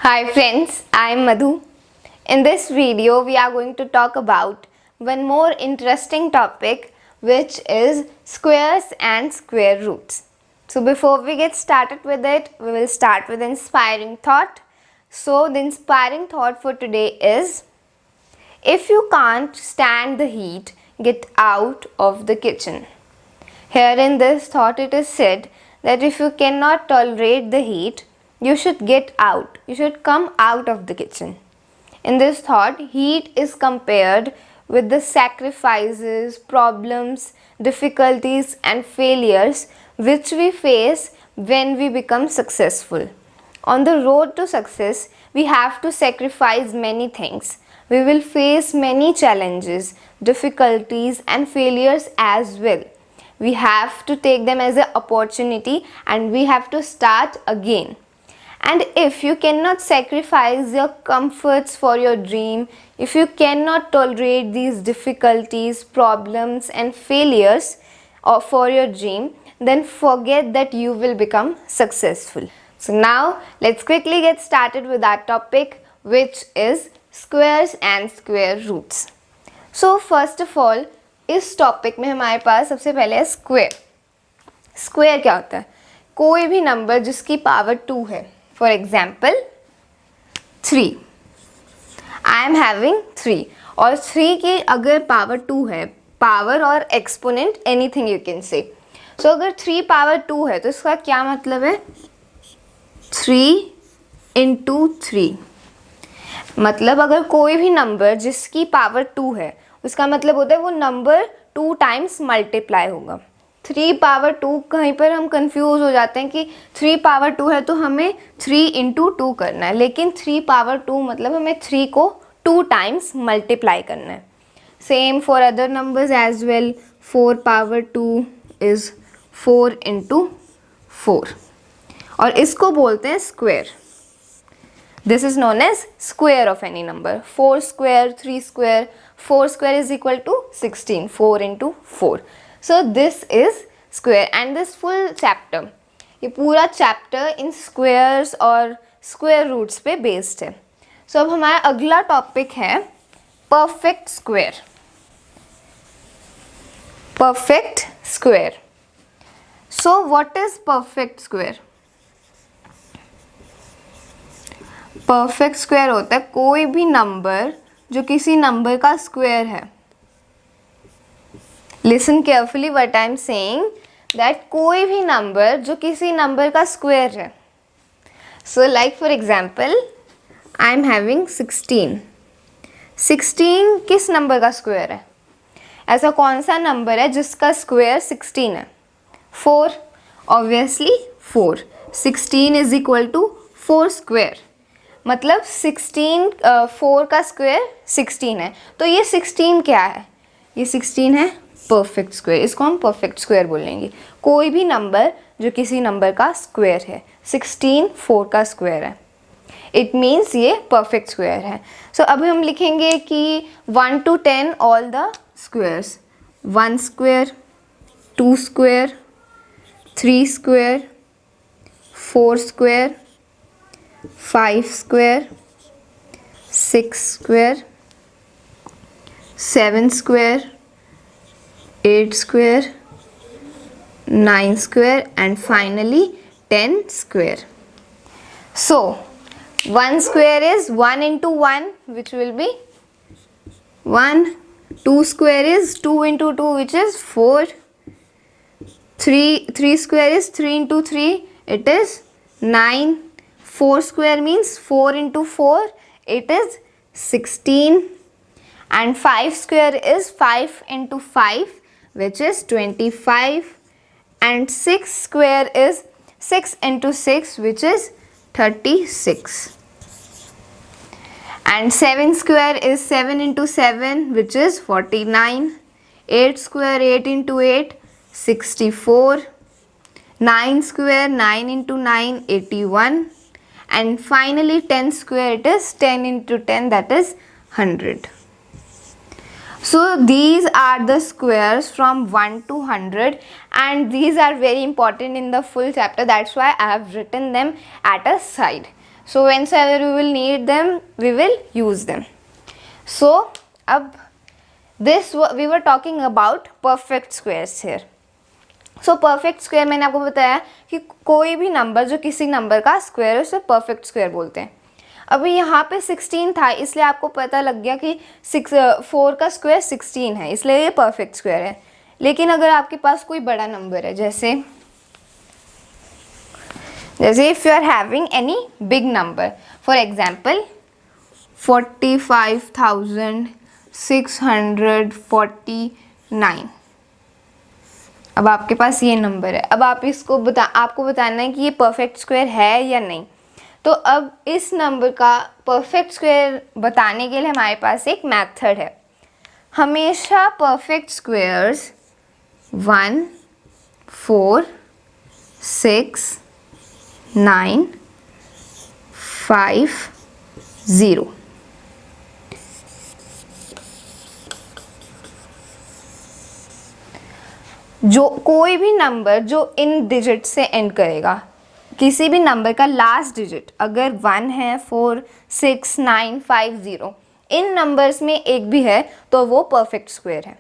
Hi friends, I am Madhu. In this video, we are going to talk about one more interesting topic, which is squares and square roots. So before we get started with it, we will start with inspiring thought. So the inspiring thought for today is, if you can't stand the heat, get out of the kitchen. Here in this thought it is said that if you cannot tolerate the heat, you should get out. You should come out of the kitchen. In this thought, heat is compared with the sacrifices, problems, difficulties and failures which we face when we become successful. On the road to success, we have to sacrifice many things. We will face many challenges, difficulties and failures as well. We have to take them as an opportunity and we have to start again. And if you cannot sacrifice your comforts for your dream, if you cannot tolerate these difficulties, problems and failures for your dream, then forget that you will become successful. So now let's quickly get started with our topic, which is squares and square roots. So first of all, इस topic में हमारे पास सबसे पहले है square. Square क्या होता है? कोई भी नंबर जिसकी पावर 2 है. For example 3. I am having 3 और 3 की अगर पावर 2 है, पावर और exponent anything you can say. सो अगर 3 पावर 2 है तो इसका क्या मतलब है? 3 इंटू 3. मतलब अगर कोई भी नंबर जिसकी पावर 2 है, उसका मतलब होता है वो नंबर 2 टाइम्स मल्टीप्लाई होगा. 3 पावर 2 कहीं पर हम कंफ्यूज हो जाते हैं कि 3 पावर 2 है तो हमें 3 इंटू 2 करना है, लेकिन 3 पावर 2 मतलब हमें 3 को 2 टाइम्स मल्टीप्लाई करना है. Same for other numbers as well. 4 power 2 is 4 into 4 और इसको बोलते हैं square. This is known as square of any number. 4 square, 3 square, 4 square is equal to 16. 4 into 4. So this is square and this full chapter, ये पूरा chapter इन squares और square roots पे based है. So अब हमारा अगला topic है perfect square. Perfect square. So what is perfect square? Perfect square होता है कोई भी नंबर जो किसी नंबर का स्क्वायर है. Listen carefully what I am saying, that कोई भी नंबर जो किसी नंबर का स्क्वायर है. So like for example I am having 16. 16 किस नंबर का स्क्वायर है? ऐसा कौन सा नंबर है जिसका स्क्वायर 16 है? 4. Obviously 4. 16 is equal to 4 square. मतलब 16 4 का स्क्वायर 16 है. तो ये 16 क्या है? ये 16 है परफेक्ट स्क्वायर. इसको हम परफेक्ट स्क्वायर बोलेंगे. कोई भी नंबर जो किसी नंबर का स्क्वायर है. 16 4 का स्क्वायर है, इट मीन्स ये परफेक्ट स्क्वायर है. सो अभी हम लिखेंगे कि 1 to 10 all the squares. 1 square, 2 square, 3 square, 4 square, 5 square, 6 square, 7 square, 8 square, 9 square and finally 10 square. So 1 square is 1 into 1, which will be 1. 2 square is 2 into 2, which is 4. 3 square is 3 into 3, it is 9. 4 square means 4 into 4, it is 16. And 5 square is 5 into 5, which is 25. And 6 square is 6 into 6, which is 36. And 7 square is 7 into 7, which is 49. 8 square 8 into 8, 64. 9 square 9 into 9, 81. And finally 10 square, it is 10 into 10, that is 100. So these are the squares from 1 to 100 and these are very important in the full chapter. That's why I have written them at a side. So whenever we will need them, we will use them. So अब this we were talking about perfect squares here. So perfect square मैंने आपको बताया कि कोई भी number जो किसी number का स्क्वायर है उसे perfect square बोलते हैं. अभी यहाँ पे 16 था, इसलिए आपको पता लग गया कि 4 का स्क्वायर 16 है, इसलिए ये परफेक्ट स्क्वायर है. लेकिन अगर आपके पास कोई बड़ा नंबर है, जैसे if you are having any big number, for example 45,649. अब आपके पास ये नंबर है. अब आप इसको आपको बताना है कि ये परफेक्ट स्क्वायर है या नहीं. तो अब इस नंबर का परफेक्ट स्क्वायर बताने के लिए हमारे पास एक मेथड है. हमेशा परफेक्ट स्क्वायर्स 1, 4, 6, 9, 5, 0. जो कोई भी नंबर जो इन डिजिट से एंड करेगा, किसी भी नंबर का लास्ट डिजिट अगर 1 है, 4, 6, 9, 5, 0, इन नंबर्स में एक भी है तो वो परफेक्ट स्क्वायर है.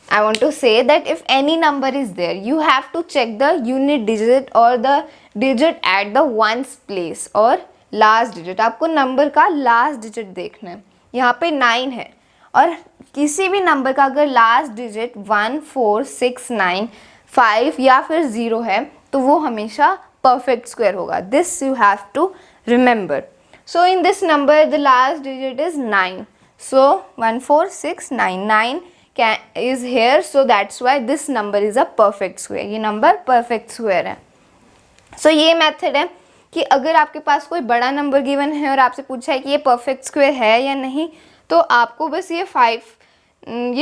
I want to say that if any number is there, you have to check the unit digit or the digit at the ones place or last digit. आपको नंबर का last digit देखना है. यहाँ पे 9 है और किसी भी नंबर का अगर लास्ट डिजिट 1, 4, 6, 9, 5 या फिर 0 है तो वो हमेशा perfect square होगा. This you have to remember. So in this number the last digit is 9. So 1, 4, 6, 9. 9 is here, so that's why this number is a perfect square. ये number perfect square है. So ये method है कि अगर आपके पास कोई बड़ा नंबर गिवन है और आपसे पूछा है कि ये परफेक्ट स्क्वायर है या नहीं, तो आपको बस ये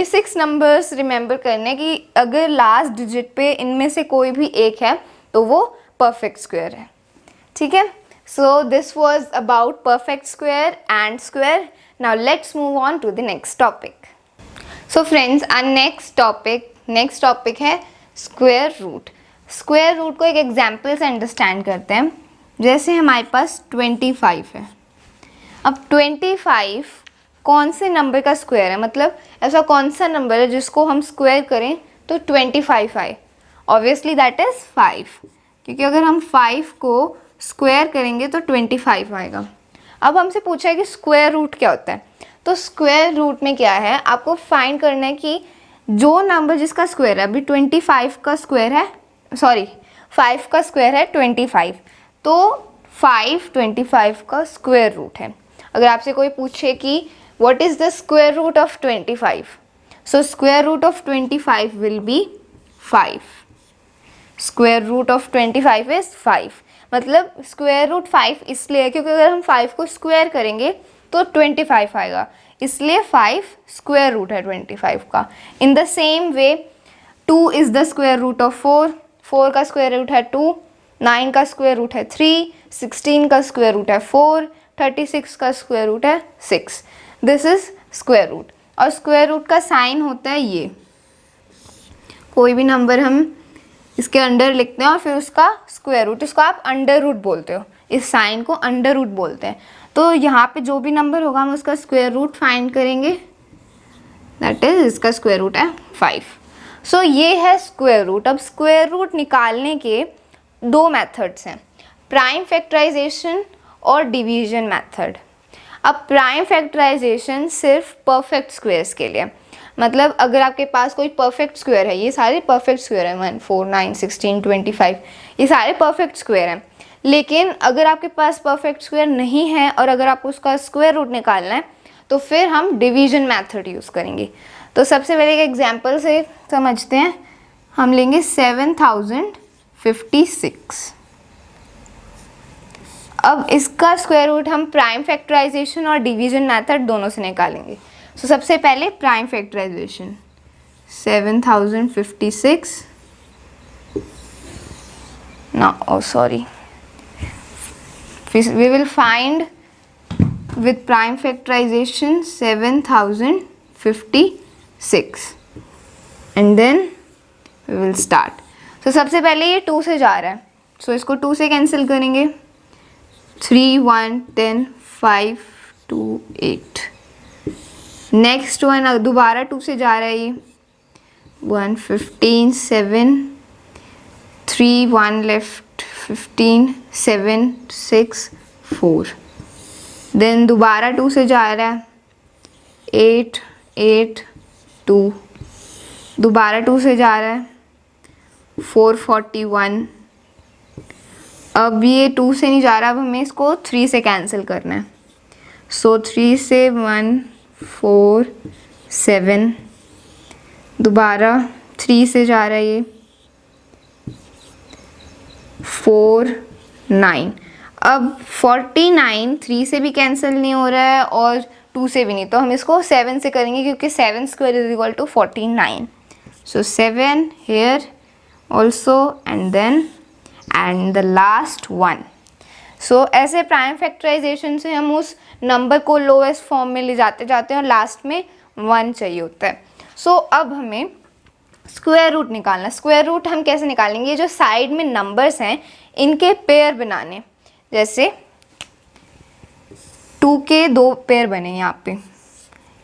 6 नंबर्स रिमेंबर करने कि अगर लास्ट डिजिट पे इनमें से कोई भी एक है तो वो परफेक्ट स्क्वायर है. ठीक है. So this was about perfect square and square. Now let's move on to the next topic. So friends, our next topic है स्क्वायर रूट. स्क्वायर रूट को एक एग्जाम्पल से अंडरस्टैंड करते हैं. जैसे हमारे पास 25 है. अब 25 कौन से नंबर का स्क्वायर है, मतलब ऐसा कौन सा नंबर है जिसको हम स्क्वायर करें तो 25 आए. ऑब्वियसली दैट इज़ 5, क्योंकि अगर हम 5 को स्क्वायर करेंगे तो 25 आएगा. अब हमसे पूछा है कि स्क्वायर रूट क्या होता है. तो स्क्वायर रूट में क्या है, आपको फाइंड करना है कि जो नंबर जिसका स्क्वायर है, अभी 25 का स्क्वायर है, 5 का स्क्वायर है 25, तो 5 25 का स्क्वायर रूट है. अगर आपसे कोई पूछे कि what is the square root of 25, so square root of 25 will be 5. Square root of 25 is 5. मतलब स्क्वायर रूट 5 इसलिए है क्योंकि अगर हम 5 को स्क्वायर करेंगे तो 25 आएगा, इसलिए 5 स्क्वायर रूट है 25 का. In the same way 2 is the square root of 4. 4 का स्क्वायर रूट है 2. 9 का स्क्वायर रूट है 3. 16 का स्क्वायर रूट है 4. 36 का स्क्वायर रूट है 6. This is square root. और स्क्वायर रूट का साइन होता है ये. कोई भी नंबर हम इसके अंडर लिखते हैं और फिर उसका स्क्वायर रूट, इसको आप अंडर रूट बोलते हो, इस साइन को अंडर रूट बोलते हैं. तो यहाँ पे जो भी नंबर होगा हम उसका स्क्वायर रूट फाइंड करेंगे, दैट इज इसका स्क्वायर रूट है 5. सो ये है स्क्वायर रूट. अब स्क्वायर रूट निकालने के 2 मेथड्स हैं, प्राइम फैक्टराइजेशन और डिवीजन मेथड. अब प्राइम फैक्टराइजेशन सिर्फ परफेक्ट स्क्वायर्स के लिए, मतलब अगर आपके पास कोई परफेक्ट स्क्वायर है, ये सारे परफेक्ट स्क्वायर हैं, 1, 4, 9, 16, 25, ये सारे परफेक्ट स्क्वायर हैं. लेकिन अगर आपके पास परफेक्ट स्क्वायर नहीं है और अगर आपको उसका स्क्वायर रूट निकालना है तो फिर हम डिवीजन मेथड यूज़ करेंगे. तो सबसे पहले एक एग्जांपल से समझते हैं. हम लेंगे 7056. अब इसका स्क्वायर रूट हम प्राइम फैक्टराइजेशन और डिवीजन मेथड दोनों से निकालेंगे. सो सबसे पहले prime factorisation. 7056 we will find with prime factorization 7056 and then we will start. So सबसे पहले ये 2 से जा रहा है, so इसको 2 से कैंसिल करेंगे. 3, 1, 10, 5, 2, 8. नेक्स्ट वन दोबारा 2 से जा रहा है ये 1, 15, 7, 3, 1 लेफ्ट 15, 7, 6, 4. देन दोबारा 2 से जा रहा है 8, 8, 2. दोबारा 2 से जा रहा है 441. अब ये 2 से नहीं जा रहा, अब हमें इसको 3 से कैंसिल करना है. सो 3 से 1, 4, 7. दोबारा 3 से जा रहा है ये 4, 9. अब 49 3 से भी कैंसिल नहीं हो रहा है और 2 से भी नहीं, तो हम इसको 7 से करेंगे क्योंकि 7 square is equal to 49. So 7 here also and the last one. So ऐसे प्राइम फैक्टराइजेशन से हम उस नंबर को लोएस्ट फॉर्म में ले जाते जाते हैं और लास्ट में 1 चाहिए होता है. सो अब हमें स्क्वायर रूट निकालना. स्क्वायर रूट हम कैसे निकालेंगे? ये जो साइड में नंबर्स हैं इनके पेयर बनाने. जैसे 2 के 2 पेयर बने यहाँ पे,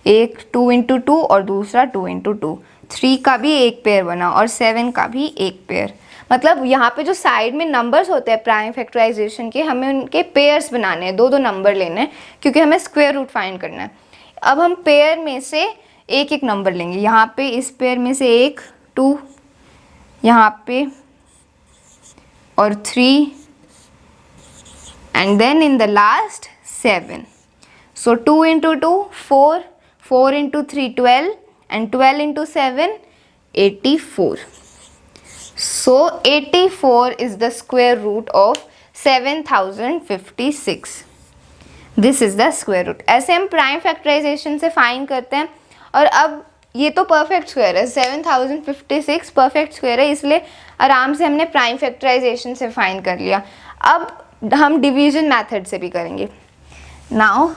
एक 2 इंटू 2 और दूसरा 2 इंटू 2. 3 का भी एक पेयर बना और 7 का भी एक पेयर. मतलब यहाँ पे जो साइड में नंबर्स होते हैं प्राइम फैक्टराइजेशन के, हमें उनके पेयर्स बनाने हैं, 2 नंबर लेने हैं क्योंकि हमें स्क्वायर रूट फाइंड करना है. अब हम पेयर में से एक एक नंबर लेंगे. यहाँ पे इस पेयर में से 1, 2, यहाँ पे और 3 and then in the last 7. So 2 into 2 4, 4 into 3 12 and 12 into 7 84. So 84 is the square root of 7056. This is the square root. ऐसे हम प्राइम फैक्टराइजेशन से फाइंड करते हैं. और अब ये तो परफेक्ट स्क्वायर है, 7056 परफेक्ट स्क्वायर है, इसलिए आराम से हमने प्राइम फैक्टराइजेशन से फाइंड कर लिया. अब हम डिवीजन मेथड से भी करेंगे. Now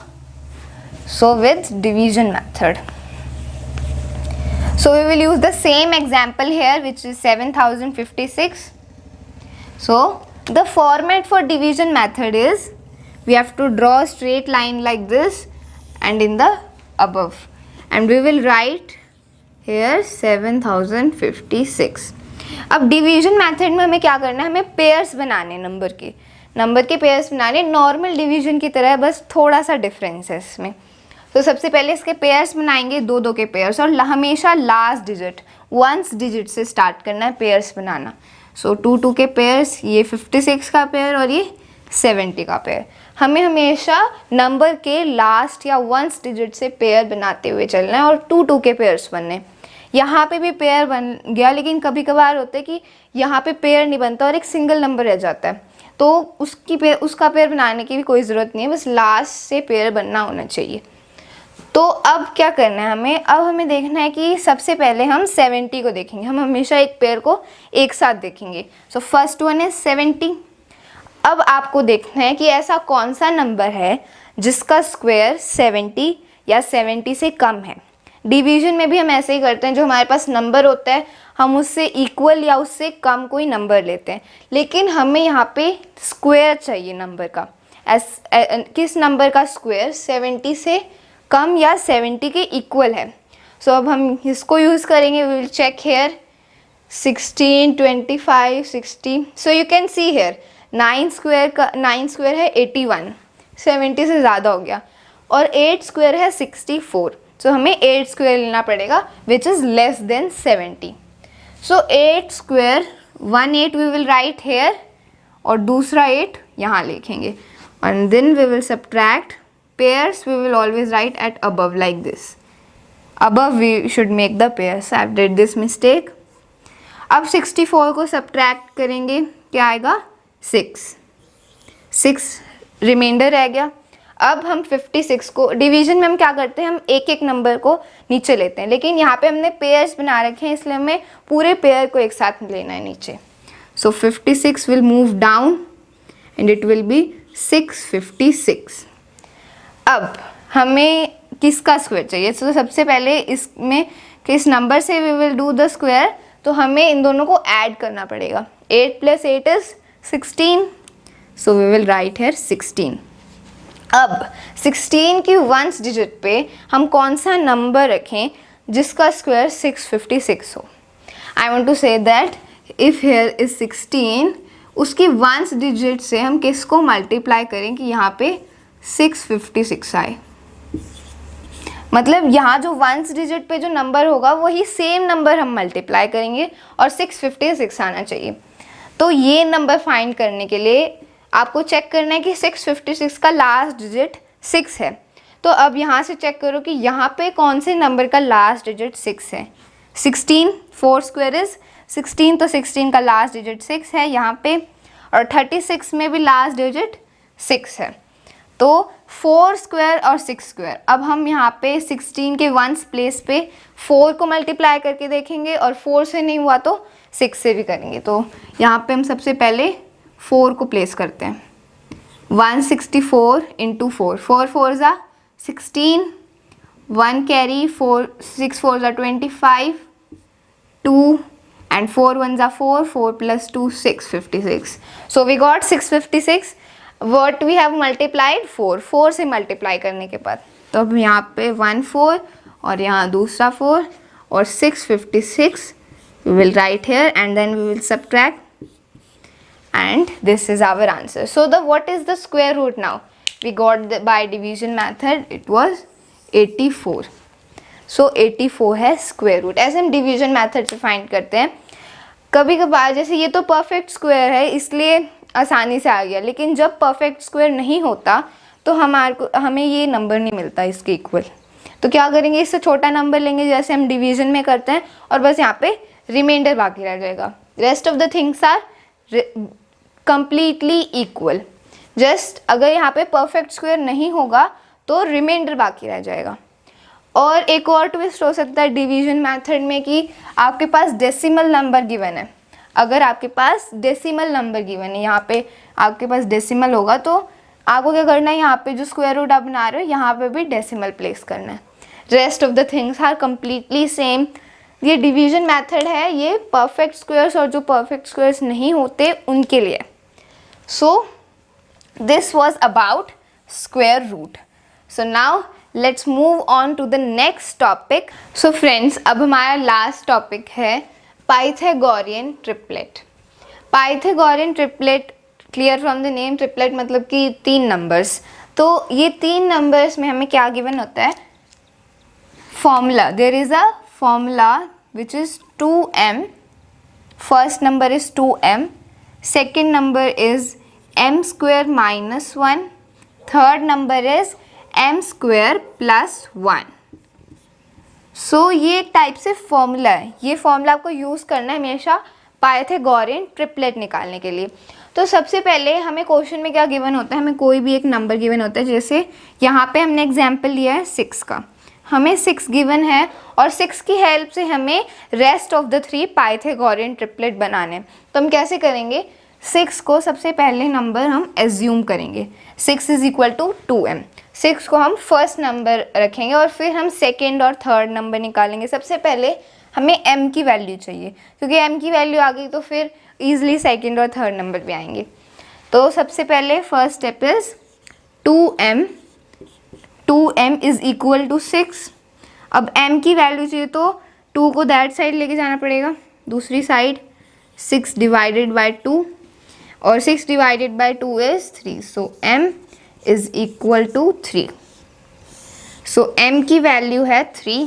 so with division method, so we will use the same example here which is 7056. So the format for division method is we have to draw a straight line like this and in the above, and we will write here 7056. अब division method में हमें क्या करना है? हमें pairs बनाने, number के pairs बनाने, नॉर्मल डिवीजन की तरह, बस थोड़ा सा डिफरेंस है इसमें. तो सबसे पहले इसके पेयर्स बनाएंगे, 2 के पेयर्स, और हमेशा लास्ट डिजिट 1 डिजिट से स्टार्ट करना है पेयर्स बनाना. सो 2 के पेयर्स, ये 56 का पेयर और ये 70 का पेयर. हमें हमेशा नंबर के लास्ट या 1 डिजिट से पेयर बनाते हुए चलना है और 2 के पेयर्स बनने. यहाँ पे भी पेयर बन गया, लेकिन कभी कभार होता है कि यहाँ पे पेयर नहीं बनता और एक सिंगल नंबर रह जाता है, तो उसका पेयर बनाने की भी कोई ज़रूरत नहीं है, बस लास्ट से पेयर बनना होना चाहिए. तो अब क्या करना है हमें? अब हमें देखना है कि सबसे पहले हम 70 को देखेंगे. हम हमेशा एक पेयर को एक साथ देखेंगे. सो फर्स्ट वन है 70. अब आपको देखना है कि ऐसा कौन सा नंबर है जिसका स्क्वायर 70 या 70 से कम है. डिवीजन में भी हम ऐसे ही करते हैं, जो हमारे पास नंबर होता है हम उससे इक्वल या उससे कम कोई नंबर लेते हैं, लेकिन हमें यहाँ पे स्क्वायर चाहिए नंबर का. किस नंबर का स्क्वायर 70 से कम या 70 के इक्वल है. सो अब हम इसको यूज़ करेंगे. We will check here 16, 25, 60. So you can see here 9 square है 81, 70 से ज़्यादा हो गया, और 8 स्क्वायर है 64. सो हमें 8 स्क्वायर लेना पड़ेगा which is less than 70. So 8 square 1 8 we will write here और दूसरा 8 यहाँ लिखेंगे, and then we will subtract. Pairs we will always write at above like this. Above we should make the pairs. I did this mistake. अब 64 को subtract करेंगे, क्या आएगा? 6 reminder रह गया. अब हम 56 को डिवीजन में हम क्या करते हैं? हम एक एक नंबर को नीचे लेते हैं, लेकिन यहाँ पे हमने पेयर्स बना रखे हैं, इसलिए हमें पूरे पेयर को एक साथ लेना है नीचे. सो 56 will move down and it will be 656. अब हमें किसका स्क्वायर चाहिए? तो सबसे पहले इसमें किस नंबर से we will do the square, तो हमें इन दोनों को ऐड करना पड़ेगा. 8 + 8 is 16. So we will write here 16। अब 16 की वंस डिजिट पे हम कौन सा नंबर रखें जिसका स्क्वायर 656 हो। I want to say that if here is 16, उसकी वंस डिजिट से हम किसको मल्टीप्लाई करें कि यहाँ पे 656 आए। मतलब यहाँ जो वंस डिजिट पे जो नंबर होगा वही सेम नंबर हम मल्टीप्लाई करेंगे और 656 आना चाहिए। तो ये नंबर फाइंड करने के लिए आपको चेक करना है कि 656 का लास्ट डिजिट 6 है। तो अब यहाँ से चेक करो कि यहाँ पे कौन से नंबर का लास्ट डिजिट 6 है। 16, 4 स्क्वायर इज 16, तो 16 का लास्ट डिजिट 6 है यहाँ पे, और 36 में भी लास्ट डिजिट 6 है। तो 4 स्क्वायर और 6 स्क्वायर, अब हम यहाँ पे 16 के वंस प्लेस पे 4 को मल्टीप्लाई करके देखेंगे और 4 से नहीं हुआ तो 6 से भी करेंगे। तो यहाँ पे हम सबसे पहले 4 को प्लेस करते हैं। 164 इंटू 4, 4 4 ज़ा 16, 1 कैरी, 4 6 4 ज़ा 25, 2 and 4 1 ज़ा 4, 4 plus 2 656। So we got 656. What we have multiplied 4, 4 से मल्टीप्लाई करने के बाद, तो अब यहाँ पे 1 4 और यहाँ दूसरा 4 और 656 we will write here and then we will subtract and this is our answer. So the what is the square root now? We got the by division method, it was 84. So 84 है square root. ऐसे हम division method से find करते हैं। कभी कभार जैसे ये तो परफेक्ट स्क्वायर है इसलिए आसानी से आ गया, लेकिन जब परफेक्ट स्क्वायर नहीं होता तो हमें ये नंबर नहीं मिलता इसके इक्वल। तो क्या करेंगे, इससे छोटा नंबर लेंगे जैसे हम डिवीजन में करते हैं और बस यहाँ पे रिमाइंडर बाकी रह जाएगा। Rest of the things are completely equal. Just अगर यहाँ पे परफेक्ट स्क्वायर नहीं होगा तो रिमाइंडर बाकी रह जाएगा। और एक और ट्विस्ट हो सकता है डिवीजन मेथड में कि आपके पास डेसिमल नंबर गिवन है। अगर आपके पास डेसिमल नंबर गिवन है, यहाँ पे आपके पास डेसिमल होगा तो आपको क्या करना है, यहाँ पे जो स्क्वायर रूट आप बना रहे हो यहाँ पे भी डेसिमल प्लेस करना है। Rest of the things are completely same. ये डिवीजन मेथड है, ये परफेक्ट स्क्वायर्स और जो परफेक्ट स्क्वायर्स नहीं होते उनके लिए। So this was about square root. So now let's move on to the next topic. So friends, अब हमारा लास्ट टॉपिक है Pythagorean triplet. Pythagorean triplet, clear from the name, triplet मतलब कि 3 नंबर्स। तो ये 3 नंबर्स में हमें क्या गिवन होता है, formula. There is a formula which is 2m। First number is 2m, second number is m square minus 1, third number is m square plus 1। So ये एक टाइप से फॉर्मूला है। ये फॉर्मूला आपको यूज़ करना है हमेशा पाइथागोरियन ट्रिपलेट निकालने के लिए। तो सबसे पहले हमें क्वेश्चन में क्या गिवन होता है, हमें कोई भी एक नंबर गिवन होता है। जैसे यहाँ पे हमने एग्जाम्पल लिया है 6 का, हमें 6 गिवन है और 6 की हेल्प से हमें rest of the 3 Pythagorean triplet बनाने। तो हम कैसे करेंगे, 6 को सबसे पहले नंबर हम एज्यूम करेंगे, 6 इज इक्वल टू 2m। 6 को हम फर्स्ट नंबर रखेंगे और फिर हम सेकेंड और थर्ड नंबर निकालेंगे। सबसे पहले हमें m की वैल्यू चाहिए, क्योंकि m की वैल्यू आ गई तो फिर ईजिली सेकेंड और थर्ड नंबर भी आएंगे। तो सबसे पहले first step is 2m। 2m is equal to 6। अब m की वैल्यू चाहिए तो 2 को दैट साइड लेके जाना पड़ेगा, दूसरी साइड 6 डिवाइडेड बाई 2 और 6 divided by 2 is 3। So m is equal to 3। So m की वैल्यू है 3।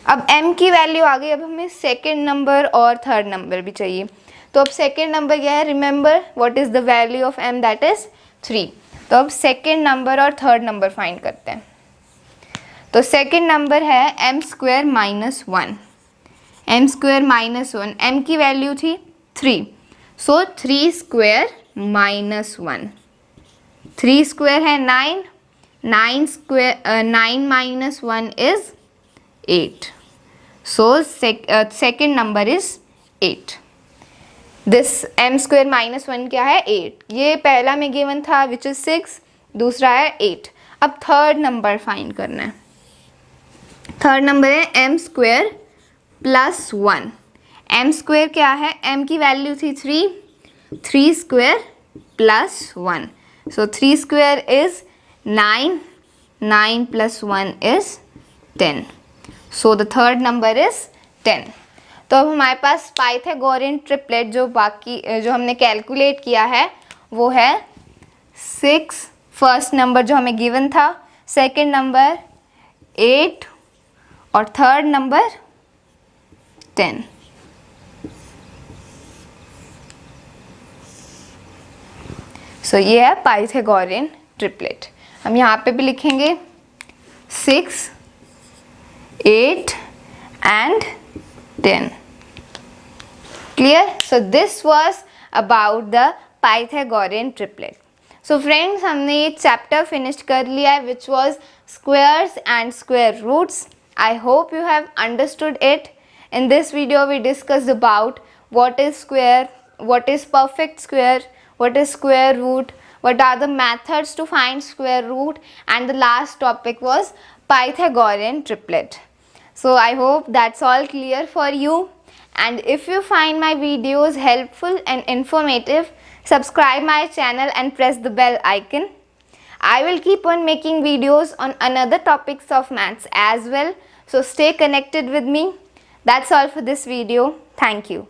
अब m की वैल्यू आ गई, अब हमें सेकेंड नंबर और थर्ड नंबर भी चाहिए। तो अब सेकेंड नंबर क्या है, remember what is the value of m, that is 3। तो अब सेकेंड नंबर और थर्ड नंबर फाइंड करते हैं। तो सेकेंड नंबर है m square minus 1। m square minus 1, m की वैल्यू थी 3। सो 3 स्क्वायर माइनस 1, 3 स्क्वायर है 9, 9 square 9 minus 1 is 8। So second number is 8। This m square minus 1 क्या है, 8। ये पहला में गिवन था विच इज 6, दूसरा है 8। अब थर्ड नंबर फाइंड करना है। थर्ड नंबर है m square plus 1। m square क्या है, m की वैल्यू थी 3, 3 square plus 1. So 3 square is 9. 9 plus 1 is 10. So the third number is 10. तो अब हमारे पास पाइथागोरियन ट्रिपलेट जो हमने कैलकुलेट किया है वो है 6, फर्स्ट नंबर जो हमें गिवन था, सेकंड नंबर 8 और थर्ड नंबर 10. सो ये है पाइथागोरियन ट्रिपलेट. हम यहाँ पे भी लिखेंगे 6, 8 and 10. Clear? So this was about the Pythagorean triplet. So friends, हमने ये चैप्टर फिनिश कर लिया है which was squares and square roots. I hope you have understood it. In this video we discussed about what is square, what is perfect square, what is square root, what are the methods to find square root, and the last topic was Pythagorean triplet. So I hope that's all clear for you. And if you find my videos helpful and informative, subscribe my channel and press the bell icon. I will keep on making videos on another topics of maths as well. So stay connected with me. That's all for this video. Thank you.